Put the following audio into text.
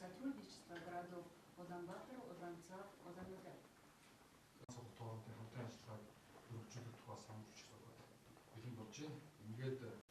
Сотрудничество городов Улан-Батор, Улан-Цав, Улан-Удэ. Хотоонтой хамтран ажиллагааг өргөжүүлэх тухай санал хүч байгаа. Бэлэн болж байна. Ингээд